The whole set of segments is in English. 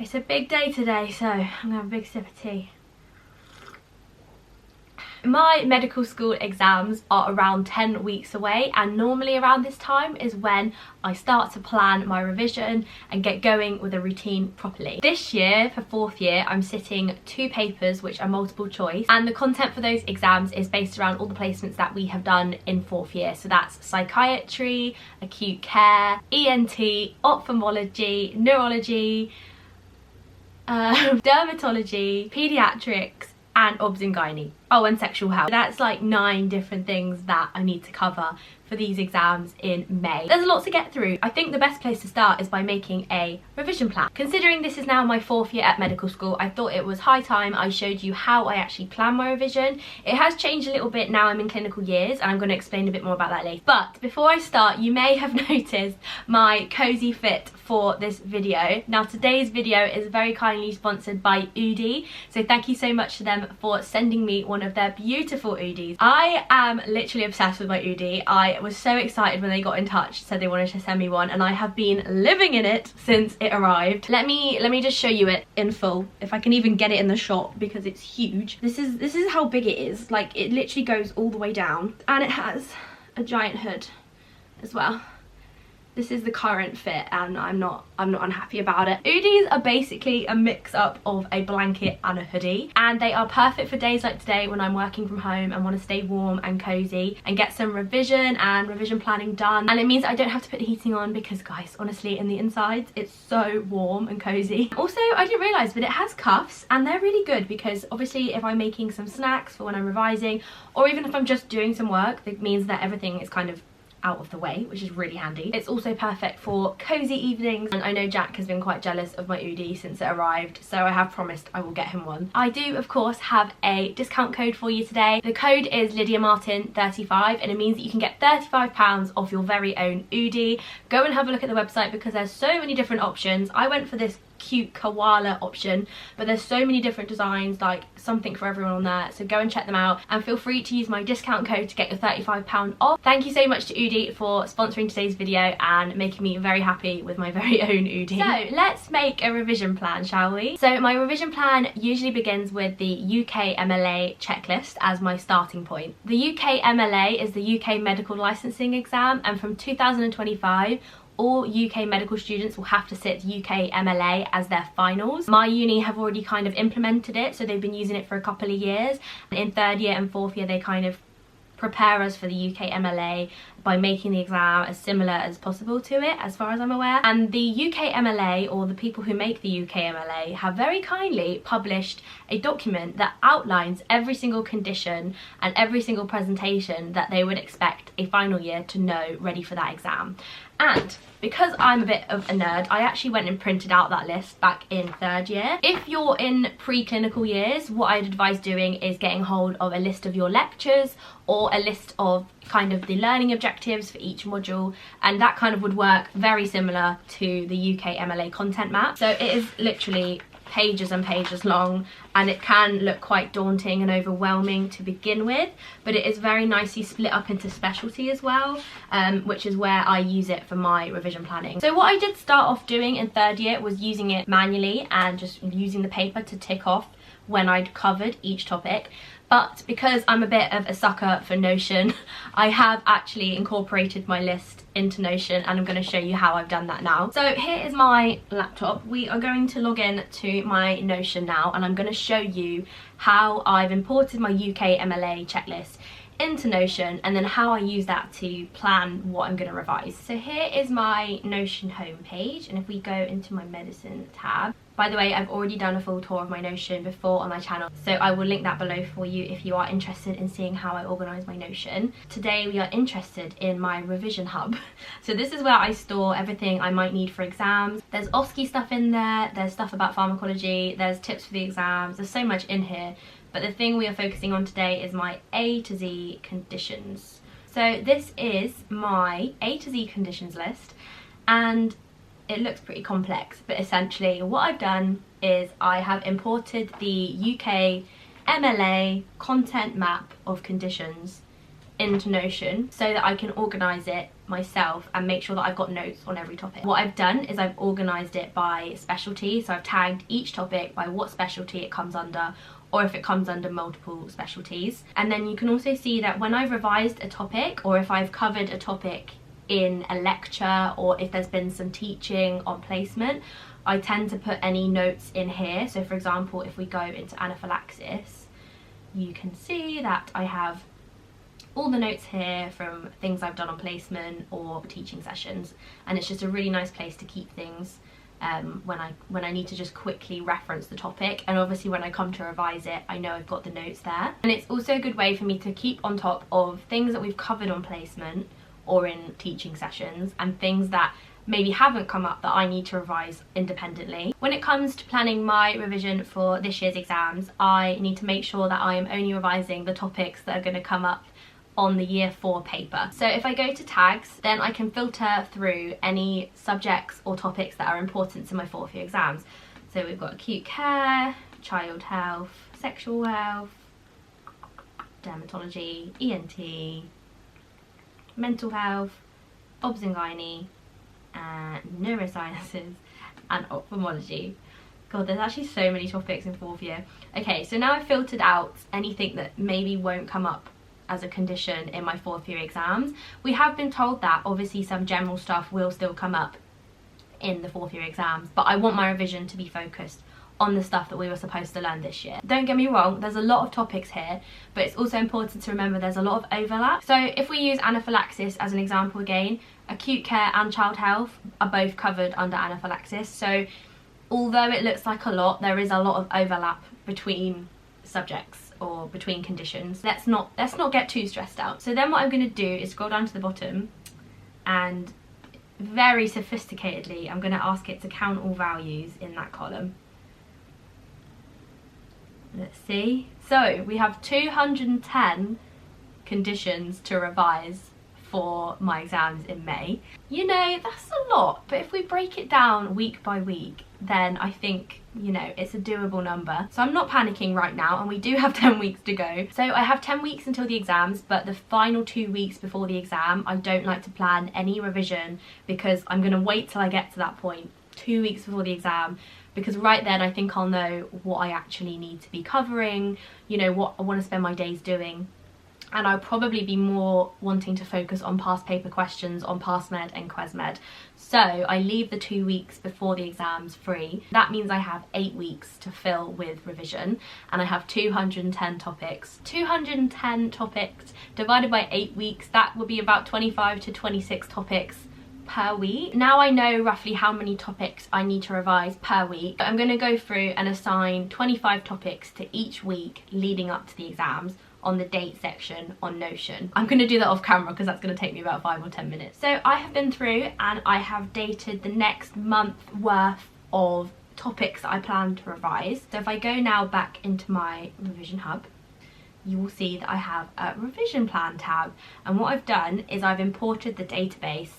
It's a big day today, so I'm gonna have a big sip of tea. My medical school exams are around 10 weeks away, and normally around this time is when I start to plan my revision and get going with a routine properly. This year, for 4th year, I'm sitting 2 papers which are multiple choice, and the content for those exams is based around all the placements that we have done in 4th year. So that's psychiatry, acute care, ENT, ophthalmology, neurology, dermatology, paediatrics, and obs and gynae. Oh, and sexual health. That's like 9 different things that I need to cover for these exams in May. There's a lot to get through. I think the best place to start is by making a revision plan. Considering this is now my 4th year at medical school, I thought it was high time I showed you how I actually plan my revision. It has changed a little bit now I'm in clinical years, and I'm going to explain a bit more about that later. But before I start, you may have noticed my cozy fit for this video. Now today's video is very kindly sponsored by Udie, so thank you so much to them for sending me one of their beautiful Oodies. I am literally obsessed with my Udie. I was so excited when they got in touch, said they wanted to send me one, and I have been living in it since it arrived. Let me just show you it in full, if I can even get it in the shot, because it's huge. This is how big it is. Like, it literally goes all the way down, and it has a giant hood as well. This is the current fit, and I'm not unhappy about it. Oodies are basically a mix up of a blanket and a hoodie, and they are perfect for days like today when I'm working from home and want to stay warm and cozy and get some revision and revision planning done. And it means I don't have to put the heating on, because guys, honestly, in the insides it's so warm and cozy. Also, I didn't realise, but it has cuffs, and they're really good because obviously if I'm making some snacks for when I'm revising, or even if I'm just doing some work, it means that everything is kind of out of the way, which is really handy. It's also perfect for cozy evenings, and I know Jack has been quite jealous of my Udie since it arrived, so I have promised I will get him one. I do of course have a discount code for you today. The code is lydiamartin35, and it means that you can get £35 off your very own Udie. Go and have a look at the website because there's so many different options. I went for this cute koala option, but there's so many different designs, like something for everyone on there, so go and check them out, and feel free to use my discount code to get your £35 off. Thank you so much to Udie for sponsoring today's video and making me very happy with my very own Udie. So let's make a revision plan, shall we? So my revision plan usually begins with the UKMLA checklist as my starting point. The UKMLA is the UK medical licensing exam, and from 2025 all UK medical students will have to sit UKMLA as their finals. My uni have already kind of implemented it, so they've been using it for a couple of years. In 3rd year and 4th year they kind of prepare us for the UKMLA by making the exam as similar as possible to it, as far as I'm aware. And the UKMLA, or the people who make the UKMLA, have very kindly published a document that outlines every single condition and every single presentation that they would expect a final year to know ready for that exam. And because I'm a bit of a nerd, I actually went and printed out that list back in 3rd year. If you're in pre-clinical years, what I'd advise doing is getting hold of a list of your lectures, or a list of kind of the learning objectives for each module, and that kind of would work very similar to the UKMLA content map. So it is literally pages and pages long, and it can look quite daunting and overwhelming to begin with, but it is very nicely split up into specialty as well, which is where I use it for my revision planning. So what I did start off doing in 3rd year was using it manually and just using the paper to tick off when I'd covered each topic. But because I'm a bit of a sucker for Notion, I have actually incorporated my list into Notion, and I'm going to show you how I've done that now. So here is my laptop. We are going to log in to my Notion now, and I'm going to show you how I've imported my UKMLA checklist into Notion, and then how I use that to plan what I'm going to revise. So here is my Notion homepage, and if we go into my medicine tab, by the way, I've already done a full tour of my Notion before on my channel, so I will link that below for you if you are interested in seeing how I organise my Notion. Today we are interested in my revision hub. So this is where I store everything I might need for exams. There's OSCE stuff in there, there's stuff about pharmacology, there's tips for the exams, there's so much in here. But the thing we are focusing on today is my A to Z conditions. So this is my A to Z conditions list, and it looks pretty complex, but essentially what I've done is I have imported the UKMLA content map of conditions into Notion so that I can organise it myself and make sure that I've got notes on every topic. What I've done is I've organised it by specialty, so I've tagged each topic by what specialty it comes under, or if it comes under multiple specialties. And then you can also see that when I've revised a topic, or if I've covered a topic in a lecture, or if there's been some teaching on placement, I tend to put any notes in here. So for example, if we go into anaphylaxis, you can see that I have all the notes here from things I've done on placement or teaching sessions, and it's just a really nice place to keep things when I need to just quickly reference the topic. And obviously when I come to revise it, I know I've got the notes there. And it's also a good way for me to keep on top of things that we've covered on placement or in teaching sessions, and things that maybe haven't come up that I need to revise independently. When it comes to planning my revision for this year's exams, I need to make sure that I am only revising the topics that are going to come up on the year 4 paper. So if I go to tags, then I can filter through any subjects or topics that are important to my 4th year exams. So we've got acute care, child health, sexual health, dermatology, ENT, mental health, obs and gynae, neurosciences and ophthalmology. God, there's actually so many topics in 4th year. Okay, so now I've filtered out anything that maybe won't come up as a condition in my 4th year exams. We have been told that obviously some general stuff will still come up in the 4th year exams, but I want my revision to be focused on the stuff that we were supposed to learn this year. Don't get me wrong, there's a lot of topics here, but it's also important to remember there's a lot of overlap. So if we use anaphylaxis as an example again, acute care and child health are both covered under anaphylaxis. So although it looks like a lot, there is a lot of overlap between subjects or between conditions. Let's not get too stressed out. So then what I'm going to do is scroll down to the bottom, and very sophisticatedly I'm going to ask it to count all values in that column. Let's see. So we have 210 conditions to revise for my exams in May. You know, that's a lot, but if we break it down week by week, then I think, you know, it's a doable number. So I'm not panicking right now, and we do have 10 weeks to go. So I have 10 weeks until the exams, but the final 2 weeks before the exam, I don't like to plan any revision, because I'm going to wait till I get to that point, 2 weeks before the exam, because right then I think I'll know what I actually need to be covering, you know, what I want to spend my days doing. And I'll probably be more wanting to focus on past paper questions on PassMed and QuesMed. So I leave the 2 weeks before the exams free. That means I have 8 weeks to fill with revision, and I have 210 topics. 210 topics divided by 8 weeks, that would be about 25 to 26 topics per week. Now I know roughly how many topics I need to revise per week. I'm going to go through and assign 25 topics to each week leading up to the exams on the date section on Notion. I'm going to do that off camera because that's going to take me about 5 or 10 minutes. So I have been through and I have dated the next month worth of topics that I plan to revise. So if I go now back into my revision hub, you will see that I have a revision plan tab, and what I've done is I've imported the database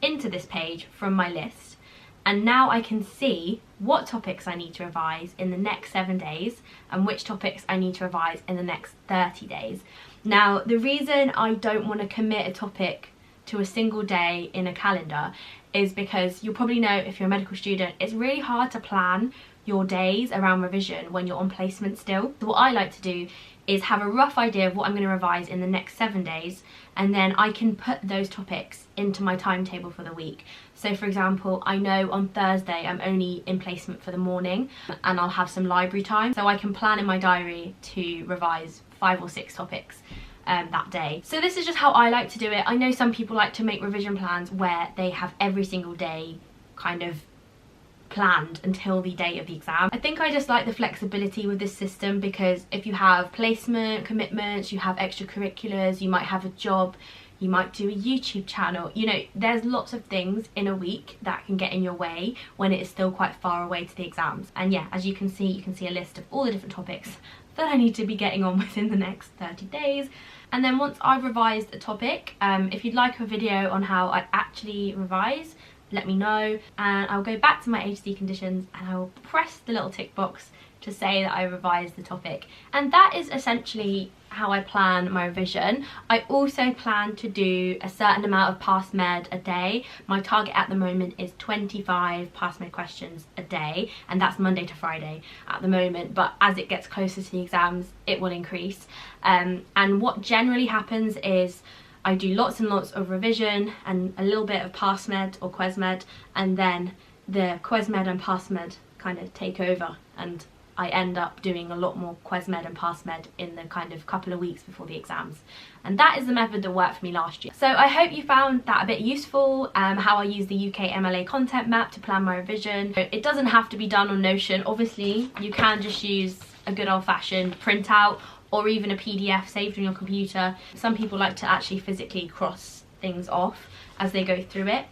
into this page from my list, and now I can see what topics I need to revise in the next 7 days and which topics I need to revise in the next 30 days. Now, the reason I don't want to commit a topic to a single day in a calendar is because you'll probably know, if you're a medical student, it's really hard to plan your days around revision when you're on placement still. So what I like to do is have a rough idea of what I'm going to revise in the next 7 days, and then I can put those topics into my timetable for the week. So for example, I know on Thursday I'm only in placement for the morning and I'll have some library time, so I can plan in my diary to revise 5 or 6 topics that day. So this is just how I like to do it. I know some people like to make revision plans where they have every single day kind of planned until the day of the exam. I think I just like the flexibility with this system, because if you have placement commitments, you have extracurriculars, you might have a job, you might do a YouTube channel, you know, there's lots of things in a week that can get in your way when it is still quite far away to the exams. And yeah, as you can see a list of all the different topics that I need to be getting on within the next 30 days. And then once I've revised a topic, if you'd like a video on how I actually revise, let me know, and I'll go back to my HC conditions and I'll press the little tick box to say that I revised the topic. And that is essentially how I plan my revision. I also plan to do a certain amount of past med a day. My target at the moment is 25 past med questions a day, and that's Monday to Friday at the moment, but as it gets closer to the exams it will increase. And what generally happens is I do lots and lots of revision and a little bit of past med or ques med, and then the ques med and past med kind of take over, and I end up doing a lot more ques med and past med in the kind of couple of weeks before the exams. And that is the method that worked for me last year. So I hope you found that a bit useful, how I use the UK MLA content map to plan my revision. It doesn't have to be done on Notion. Obviously, you can just use a good old-fashioned printout or even a PDF saved on your computer. Some people like to actually physically cross things off as they go through it.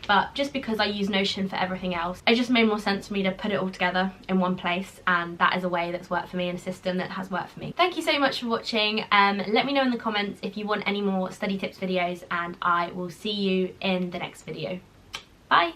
But just because I use Notion for everything else, it just made more sense for me to put it all together in one place, and that is a way that's worked for me and a system that has worked for me. Thank you so much for watching. Let me know in the comments if you want any more study tips videos, and I will see you in the next video. Bye!